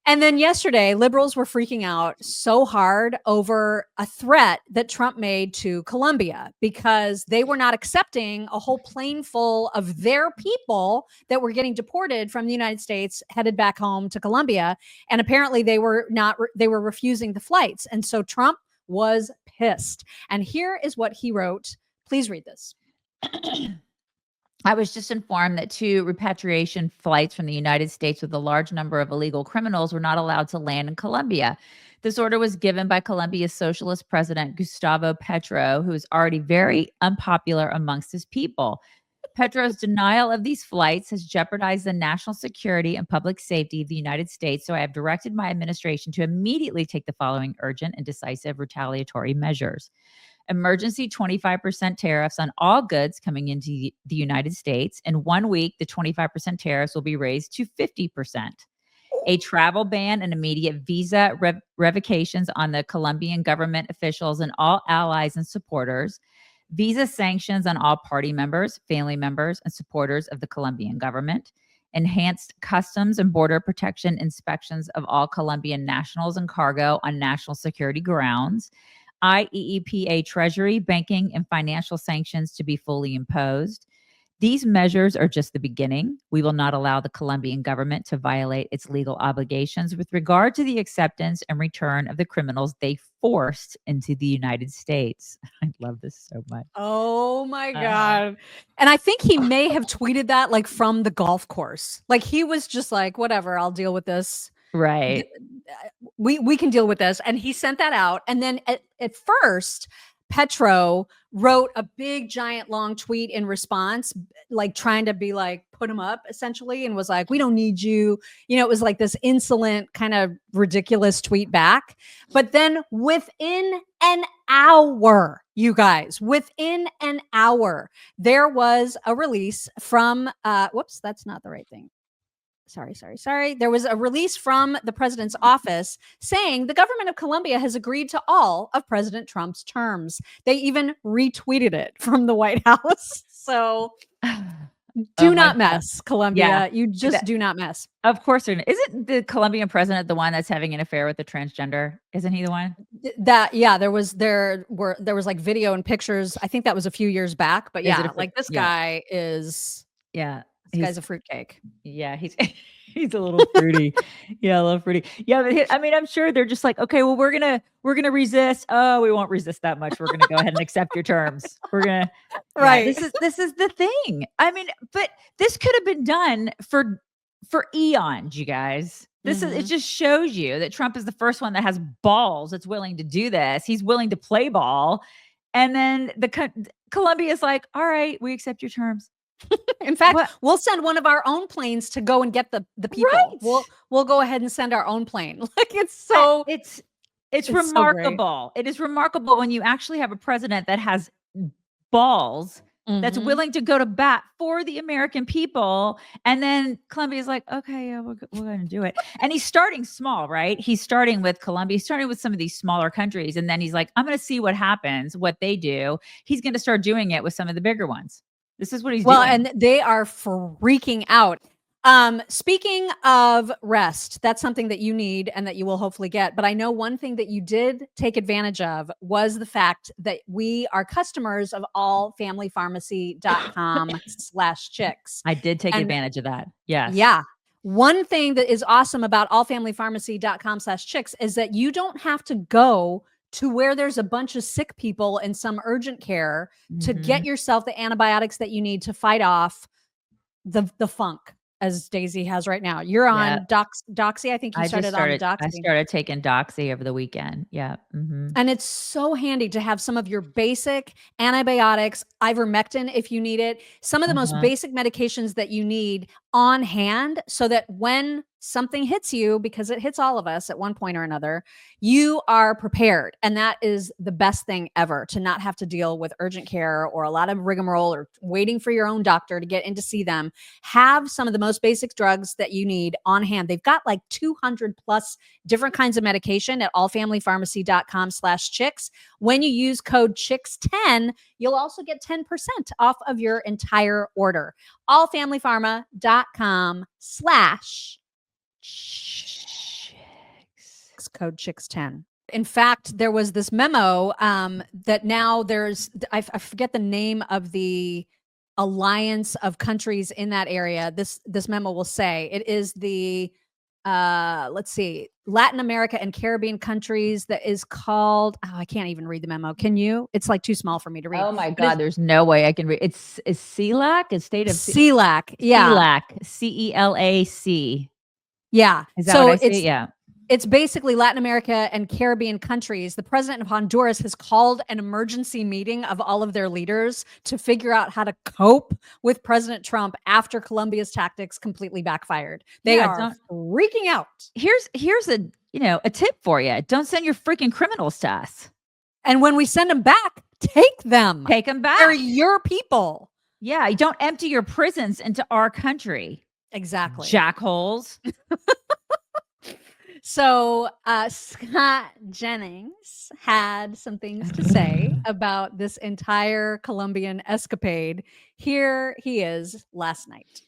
And then yesterday, liberals were freaking out so hard over a threat that Trump made to Colombia because they were not accepting a whole plane full of their people that were getting deported from the United States headed back home to Colombia. And apparently they were refusing the flights. And so Trump was pissed. And here is what he wrote. Please read this. I was just informed that 2 repatriation flights from the United States with a large number of illegal criminals were not allowed to land in Colombia. This order was given by Colombia's socialist president, Gustavo Petro, who is already very unpopular amongst his people. Petro's denial of these flights has jeopardized the national security and public safety of the United States, so I have directed my administration to immediately take the following urgent and decisive retaliatory measures. Emergency 25% tariffs on all goods coming into the United States. In 1 week, the 25% tariffs will be raised to 50%. A travel ban and immediate visa revocations on the Colombian government officials and all allies and supporters. Visa sanctions on all party members, family members, and supporters of the Colombian government. Enhanced customs and border protection inspections of all Colombian nationals and cargo on national security grounds. IEEPA Treasury, banking, and financial sanctions to be fully imposed. These measures are just the beginning. We will not allow the Colombian government to violate its legal obligations with regard to the acceptance and return of the criminals they forced into the United States. I love this so much. Oh my God. And I think he may have tweeted that like from the golf course. Like he was just like, whatever, I'll deal with this. Right. We can deal with this. And he sent that out. And then at first, Petro wrote a big, giant, long tweet in response, like trying to be like, put him up essentially, and was like, we don't need you. You know, it was like this insolent, kind of ridiculous tweet back. But then within an hour, you guys, within an hour, there was a release from, whoops, that's not the right thing. Sorry. There was a release from the president's office saying the government of Colombia has agreed to all of President Trump's terms. They even retweeted it from the White House. So do not mess, Colombia. Yeah, you just do not mess. Of course. Isn't the Colombian president the one that's having an affair with the transgender? Isn't he the one? There was like video and pictures. I think that was a few years back, but yeah, like this guy is. Yeah. This guy's a fruitcake. Yeah, he's a little fruity. Yeah, a little fruity. Yeah, but I mean, I'm sure they're just like, okay, well, we're gonna resist. Oh, we won't resist that much. We're gonna go ahead and accept your terms. We're gonna right. Yeah, this is the thing. I mean, but this could have been done for eons, you guys. This is it just shows you that Trump is the first one that has balls that's willing to do this. He's willing to play ball, and then Colombia is like, all right, we accept your terms. In fact, we'll send one of our own planes to go and get the people. Right. We'll go ahead and send our own plane. Like it's remarkable. So it is remarkable when you actually have a president that has balls, that's willing to go to bat for the American people. And then Colombia's like, okay, yeah, we're going to do it. And he's starting small, right? He's starting with Colombia. He's starting with some of these smaller countries. And then he's like, I'm going to see what happens, what they do. He's going to start doing it with some of the bigger ones. This is what he's doing. Well, and they are freaking out. Speaking of rest, that's something that you need and that you will hopefully get. But I know one thing that you did take advantage of was the fact that we are customers of allfamilypharmacy.com/chicks. I did take advantage of that. Yes. Yeah. One thing that is awesome about allfamilypharmacy.com/chicks is that you don't have to go to where there's a bunch of sick people in some urgent care to get yourself the antibiotics that you need to fight off the funk, as Daisy has right now. You're on Doxy. I think you started on Doxy. I started taking Doxy over the weekend. Yeah. And it's so handy to have some of your basic antibiotics, ivermectin if you need it, some of the most basic medications that you need on hand so that when something hits you, because it hits all of us at one point or another, you are prepared. And that is the best thing ever, to not have to deal with urgent care or a lot of rigmarole or waiting for your own doctor to get in to see them. Have some of the most basic drugs that you need on hand. They've got like 200 plus different kinds of medication at allfamilypharmacy.com/chicks. When you use code CHICKS10, you'll also get 10% off of your entire order. allfamilypharma.com/chicks. code 610. In fact, there was this memo that now I forget the name of the alliance of countries in that area. This memo will say it is the let's see, Latin America and Caribbean countries that is called, oh, I can't even read the memo. Can you? It's like too small for me to read. Oh my God, there's no way I can read. It's CELAC, a state of CELAC. Yeah. CELAC, CELAC. Yeah. Is that what I see? Yeah. It's basically Latin America and Caribbean countries. The president of Honduras has called an emergency meeting of all of their leaders to figure out how to cope with President Trump after Colombia's tactics completely backfired. They are freaking out. Here's a tip for you. Don't send your freaking criminals to us. And when we send them back, take them. Take them back. They're your people. Yeah, you don't empty your prisons into our country. Exactly. Jackholes. So Scott Jennings had some things to say about this entire Colombian escapade. Here he is last night.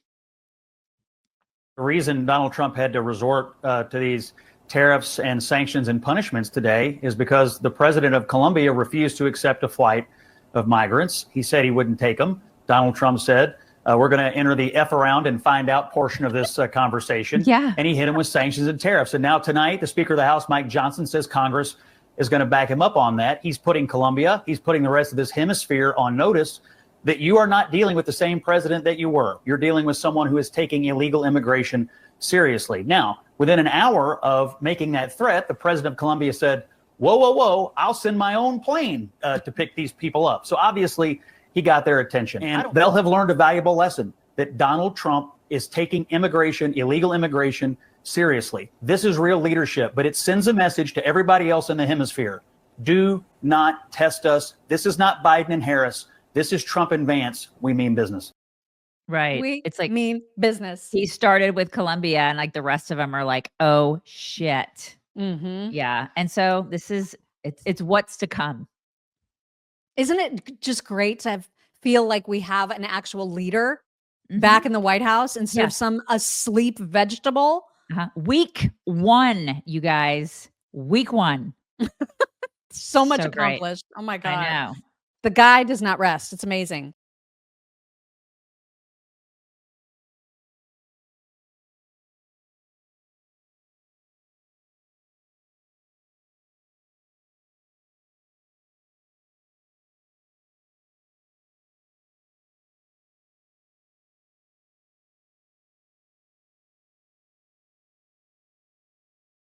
The reason Donald Trump had to resort to these tariffs and sanctions and punishments today is because the president of Colombia refused to accept a flight of migrants. He said he wouldn't take them. Donald Trump said, we're going to enter the F around and find out portion of this conversation. Yeah. And he hit him with sanctions and tariffs. And now tonight, the Speaker of the House, Mike Johnson, says Congress is going to back him up on that. He's putting Colombia, he's putting the rest of this hemisphere on notice that you are not dealing with the same president that you were. You're dealing with someone who is taking illegal immigration seriously. Now, within an hour of making that threat, the president of Colombia said, whoa, whoa, whoa, I'll send my own plane to pick these people up. So obviously, he got their attention. And they'll have learned a valuable lesson that Donald Trump is taking immigration, illegal immigration, seriously. This is real leadership, but it sends a message to everybody else in the hemisphere. Do not test us. This is not Biden and Harris. This is Trump and Vance. We mean business. Right. It's like mean business. He started with Colombia and like the rest of them are like, oh shit. Mm-hmm. Yeah. And so it's what's to come. Isn't it just great to feel like we have an actual leader back in the White House instead of some asleep vegetable? Week 1, you guys. Week 1. So much accomplished. Oh my God. I know. The guy does not rest. It's amazing.